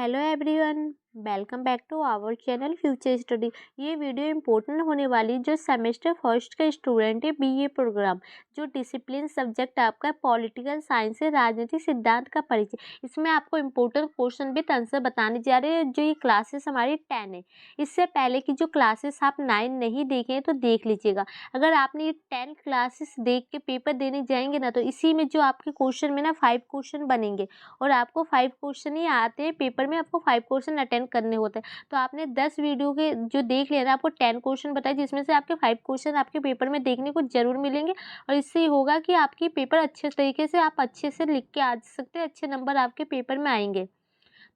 Hello everyone, welcome back to our channel future study. ये video important होने वाली जो सेमेस्टर फर्स्ट का स्टूडेंट है बीए प्रोग्राम, जो डिसिप्लिन सब्जेक्ट आपका पॉलिटिकल साइंस है, राजनीतिक सिद्धांत का परिचय। इसमें आपको इम्पोर्टेंट क्वेश्चन विद आंसर बताने जा रहे हैं। जो ये क्लासेस हमारी 10 है, इससे पहले की जो क्लासेस आप 9 नहीं देखे हैं तो देख लीजिएगा। अगर आपने ये 10 क्लासेस देख के पेपर देने जाएंगे ना, तो इसी में जो आपके क्वेश्चन में ना 5 क्वेश्चन बनेंगे और आपको 5 क्वेश्चन ही आते हैं पेपर में, आपको 5 क्वेश्चन अटेंड करने होते हैं। तो आपने 10 वीडियो के जो देख लिया ना, आपको 10 क्वेश्चन बताए, जिसमें से आपके 5 क्वेश्चन आपके पेपर में देखने को जरूर मिलेंगे। और इससे ही होगा कि आपकी पेपर अच्छे तरीके से आप अच्छे से लिख के आ सकते हैं, अच्छे नंबर आपके पेपर में आएंगे।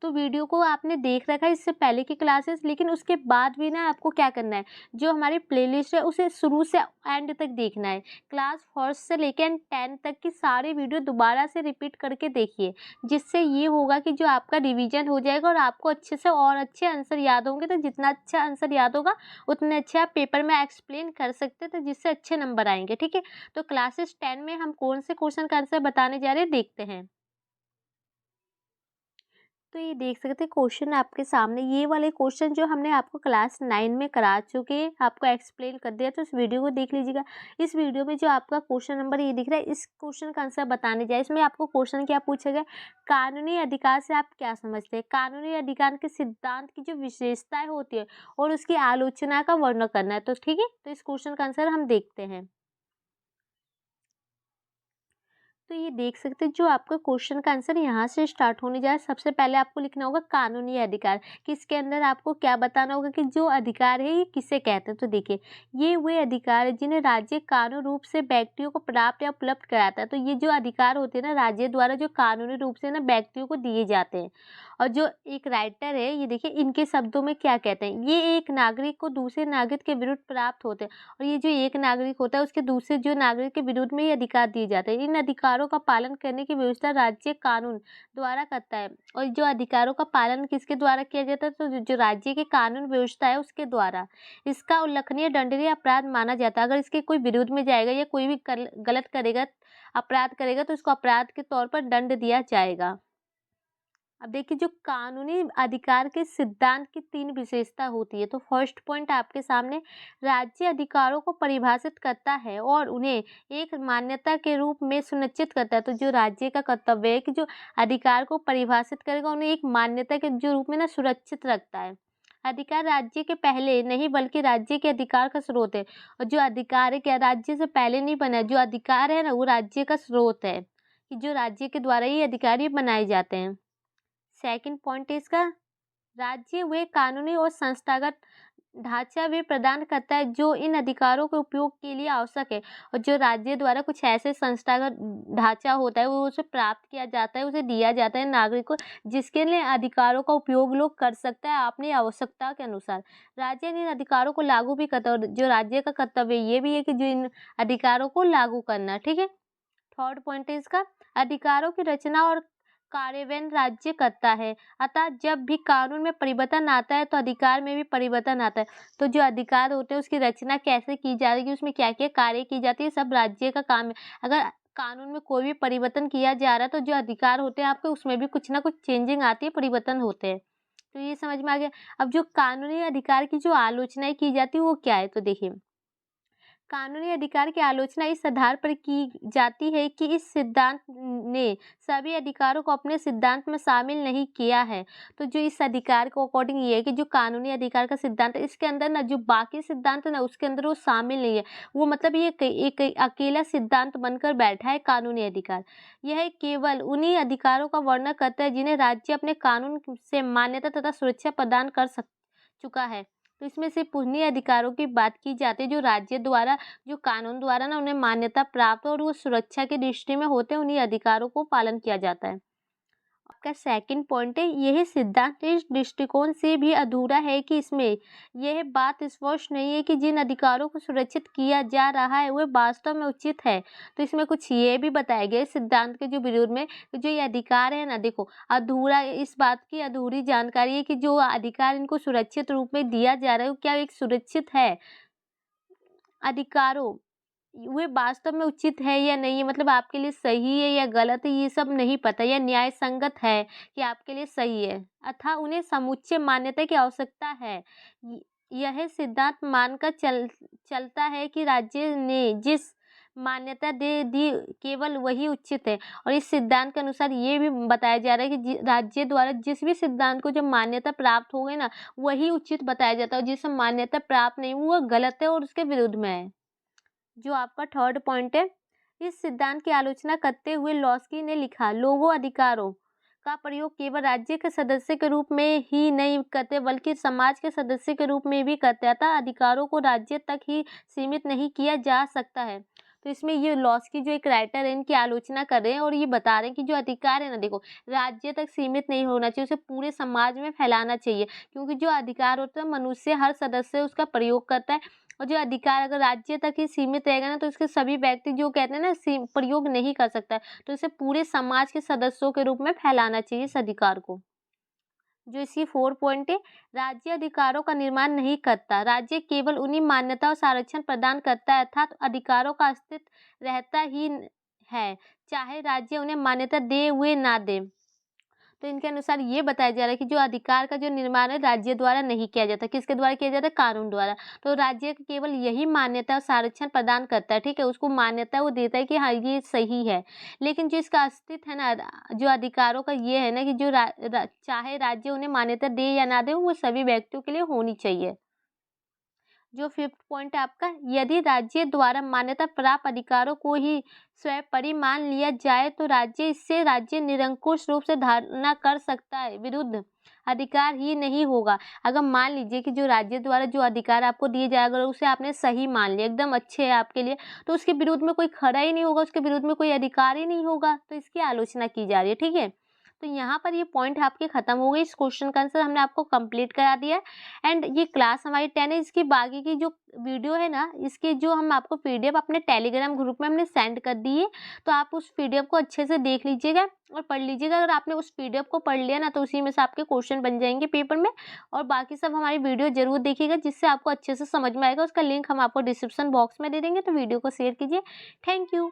तो वीडियो को आपने देख रखा है इससे पहले की क्लासेस, लेकिन उसके बाद भी ना आपको क्या करना है, जो हमारी प्लेलिस्ट है उसे शुरू से एंड तक देखना है। क्लास फर्स्ट से लेकर 10 तक की सारी वीडियो दोबारा से रिपीट करके देखिए, जिससे ये होगा कि जो आपका रिवीजन हो जाएगा और आपको अच्छे से और अच्छे आंसर याद होंगे। तो जितना अच्छा आंसर याद होगा उतने अच्छे आप पेपर में एक्सप्लेन कर सकते हैं, तो जिससे अच्छे नंबर आएंगे। ठीक है, तो क्लासेस 10 में हम कौन से क्वेश्चन का आंसर बताने जा रहे हैं, देखते हैं। तो ये देख सकते हैं क्वेश्चन आपके सामने, ये वाले क्वेश्चन जो हमने आपको क्लास 9 में करा चुके हैं, आपको एक्सप्लेन कर दिया। तो इस वीडियो को देख लीजिएगा। इस वीडियो में जो आपका क्वेश्चन नंबर ये दिख रहा है, इस क्वेश्चन का आंसर बताने जाए। इसमें आपको क्वेश्चन क्या पूछा गया, कानूनी अधिकार से आप क्या समझते हैं। कानूनी अधिकार के सिद्धांत की जो विशेषताएं होती है और उसकी आलोचना का वर्णन करना है। तो ठीक है, तो इस क्वेश्चन का आंसर हम देखते हैं। तो ये देख सकते हैं जो आपका क्वेश्चन का आंसर यहाँ से स्टार्ट होने जा रहा है। सबसे पहले आपको लिखना होगा कानूनी अधिकार, कि इसके अंदर आपको क्या बताना होगा कि जो अधिकार है ये किसे कहते हैं। तो देखिए, ये वे अधिकार है जिन्हें राज्य कानूनी रूप से व्यक्तियों को प्राप्त या उपलब्ध कराता है। तो ये जो अधिकार होते हैं ना, राज्य द्वारा जो कानूनी रूप से ना व्यक्तियों को दिए जाते हैं। और जो एक राइटर है, ये देखिए इनके शब्दों में क्या कहते हैं, ये एक नागरिक को दूसरे नागरिक के विरुद्ध प्राप्त होते हैं। और ये जो एक नागरिक होता है उसके दूसरे जो नागरिक के विरुद्ध में ये अधिकार दिए जाते हैं। इन अधिकारों का पालन करने की व्यवस्था राज्य कानून द्वारा करता है। और जो अधिकारों का पालन किसके द्वारा किया जाता है, तो जो राज्य की कानून व्यवस्था है उसके द्वारा। इसका उल्लेखनीय दंडनीय अपराध माना जाता है। अगर इसके कोई विरोध में जाएगा या कोई भी गलत करेगा, अपराध करेगा, तो इसको अपराध के तौर पर दंड दिया जाएगा। अब देखिए, जो कानूनी अधिकार के सिद्धांत की 3 विशेषता होती है। तो फर्स्ट पॉइंट आपके सामने, राज्य अधिकारों को परिभाषित करता है और उन्हें एक मान्यता के रूप में सुनिश्चित करता है। तो जो राज्य का कर्तव्य है कि जो अधिकार को परिभाषित करेगा, उन्हें एक मान्यता के जो रूप में ना सुरक्षित रखता है। अधिकार राज्य के पहले नहीं बल्कि राज्य के अधिकार का स्रोत है। और जो अधिकार है क्या राज्य से पहले नहीं बना, जो अधिकार है ना वो राज्य का स्रोत है, कि जो राज्य के द्वारा ही अधिकार ये बनाए जाते हैं। सेकंड पॉइंट है इसका, राज्य वे कानूनी और संस्थागत ढांचा वे प्रदान करता है जो इन अधिकारों के उपयोग के लिए आवश्यक है। और जो राज्य द्वारा कुछ ऐसे संस्थागत ढांचा होता है वो उसे प्राप्त किया जाता है, उसे दिया जाता है नागरिक को, जिसके लिए अधिकारों का उपयोग लोग कर सकता है अपनी आवश्यकता के अनुसार। राज्य इन अधिकारों को लागू भी करता है और जो राज्य का कर्तव्य ये भी है कि जो इन अधिकारों को लागू करना। ठीक है, थर्ड पॉइंट है इसका, अधिकारों की रचना और कार्यान्वयन राज्य करता है। अतः जब भी कानून में परिवर्तन आता है तो अधिकार में भी परिवर्तन आता है। तो जो अधिकार होते हैं उसकी रचना कैसे की जा रही है, उसमें क्या क्या कार्य की जाती है, सब राज्य का काम है। अगर कानून में कोई भी परिवर्तन किया जा रहा है तो जो अधिकार होते हैं आपके, उसमें भी कुछ ना कुछ चेंजिंग आती है, परिवर्तन होते हैं। तो ये समझ में आ गया। अब जो कानूनी अधिकार की जो आलोचना की जाती है वो क्या है, तो देखिए, कानूनी अधिकार की आलोचना इस आधार पर की जाती है कि इस सिद्धांत ने सभी अधिकारों को अपने सिद्धांत में शामिल नहीं किया है। तो जो इस अधिकार को अकॉर्डिंग ये है कि जो कानूनी अधिकार का सिद्धांत है, इसके अंदर ना जो बाकी सिद्धांत है ना उसके अंदर वो शामिल नहीं है। वो मतलब ये एक अकेला सिद्धांत बनकर बैठा है कानूनी अधिकार। यह केवल उन्हीं अधिकारों का वर्णन करता है जिन्हें राज्य अपने कानून से मान्यता तथा सुरक्षा प्रदान कर चुका है। तो इसमें सिर्फ उन्हीं अधिकारों की बात की जाती है जो राज्य द्वारा, जो कानून द्वारा ना उन्हें मान्यता प्राप्त और वो सुरक्षा की दृष्टि में होते हैं, उन्हीं अधिकारों को पालन किया जाता है। आपका सेकंड पॉइंट है, यह सिद्धांत इस दृष्टिकोण से भी अधूरा है कि इसमें यह बात स्पष्ट नहीं है कि जिन अधिकारों को सुरक्षित किया जा रहा है वह वास्तव में उचित है। तो इसमें कुछ ये भी बताया गया सिद्धांत के जो विरोध में, जो ये अधिकार है ना, देखो अधूरा, इस बात की अधूरी जानकारी है कि जो अधिकार इनको सुरक्षित रूप में दिया जा रहा है वो क्या एक सुरक्षित है। अधिकारों वे वास्तव में उचित है या नहीं है, मतलब आपके लिए सही है या गलत है, ये सब नहीं पता, या न्याय संगत है कि आपके लिए सही है, अतः उन्हें समुच्चय मान्यता की आवश्यकता है। यह सिद्धांत मानकर चलता है कि राज्य ने जिस मान्यता दे दी केवल वही उचित है। और इस सिद्धांत के अनुसार ये भी बताया जा रहा है कि राज्य द्वारा जिस भी सिद्धांत को जब मान्यता प्राप्त हो गई ना, वही उचित बताया जाता है, और जिसे मान्यता प्राप्त नहीं हुआ वो गलत है और उसके विरुद्ध में है। जो आपका थर्ड पॉइंट है, इस सिद्धांत की आलोचना करते हुए लॉस्की ने लिखा, लोगों अधिकारों का प्रयोग केवल राज्य के सदस्य के रूप में ही नहीं करते बल्कि समाज के सदस्य के रूप में भी करते, अतः अधिकारों को राज्य तक ही सीमित नहीं किया जा सकता है। तो इसमें ये लॉस्की जो एक राइटर है, इनकी आलोचना कर रहे हैं और ये बता रहे हैं कि जो अधिकार है ना, देखो राज्य तक सीमित नहीं होना चाहिए, उसे पूरे समाज में फैलाना चाहिए, क्योंकि जो अधिकार होता है मनुष्य हर सदस्य उसका प्रयोग करता है, और जो अधिकार अगर राज्य तक ही सीमित रहेगा ना, तो इसके सभी व्यक्ति जो कहते हैं ना प्रयोग नहीं कर सकता है, तो इसे पूरे समाज के सदस्यों के रूप में फैलाना चाहिए इस अधिकार को। जो इसकी 4 पॉइंट है, राज्य अधिकारों का निर्माण नहीं करता, राज्य केवल उन्हीं मान्यता और संरक्षण प्रदान करता है, अर्थात अधिकारों का अस्तित्व रहता ही है, चाहे राज्य उन्हें मान्यता दे हुए ना दे। तो इनके अनुसार ये बताया जा रहा है कि जो अधिकार का जो निर्माण है राज्य द्वारा नहीं किया जाता, किसके द्वारा किया जाता है, कानून द्वारा। तो राज्य केवल यही मान्यता और संरक्षण प्रदान करता है, ठीक है, उसको मान्यता वो देता है कि हाँ ये सही है, लेकिन जो इसका अस्तित्व है ना, जो अधिकारों का ये है ना कि जो चाहे राज्य उन्हें मान्यता दे या ना दे, वो सभी व्यक्तियों के लिए होनी चाहिए। जो 5th पॉइंट है आपका, यदि राज्य द्वारा मान्यता प्राप्त अधिकारों को ही स्वयं परिमान लिया जाए तो राज्य निरंकुश रूप से धारणा कर सकता है, विरुद्ध अधिकार ही नहीं होगा। अगर मान लीजिए कि जो राज्य द्वारा जो अधिकार आपको दिए जाए, अगर उसे आपने सही मान लिया, एकदम अच्छे है आपके लिए, तो उसके विरुद्ध में कोई खड़ा ही नहीं होगा, उसके विरुद्ध में कोई अधिकार ही नहीं होगा, तो इसकी आलोचना की जा रही है, ठीक है। तो यहाँ पर ये पॉइंट आपके खत्म हो गए, इस क्वेश्चन का आंसर हमने आपको कंप्लीट करा दिया। एंड ये क्लास हमारी 10 है, इसकी बाकी की जो वीडियो है ना, इसकी जो हम आपको पीडीएफ अपने टेलीग्राम ग्रुप में हमने सेंड कर दी है, तो आप उस पीडीएफ को अच्छे से देख लीजिएगा और पढ़ लीजिएगा। अगर आपने उस पीडीएफ को पढ़ लिया ना, तो उसी में से आपके क्वेश्चन बन जाएंगे पेपर में। और बाकी सब हमारी वीडियो जरूर देखिएगा, जिससे आपको अच्छे से समझ में आएगा। उसका लिंक हम आपको डिस्क्रिप्शन बॉक्स में दे देंगे, तो वीडियो को शेयर कीजिए। Thank you.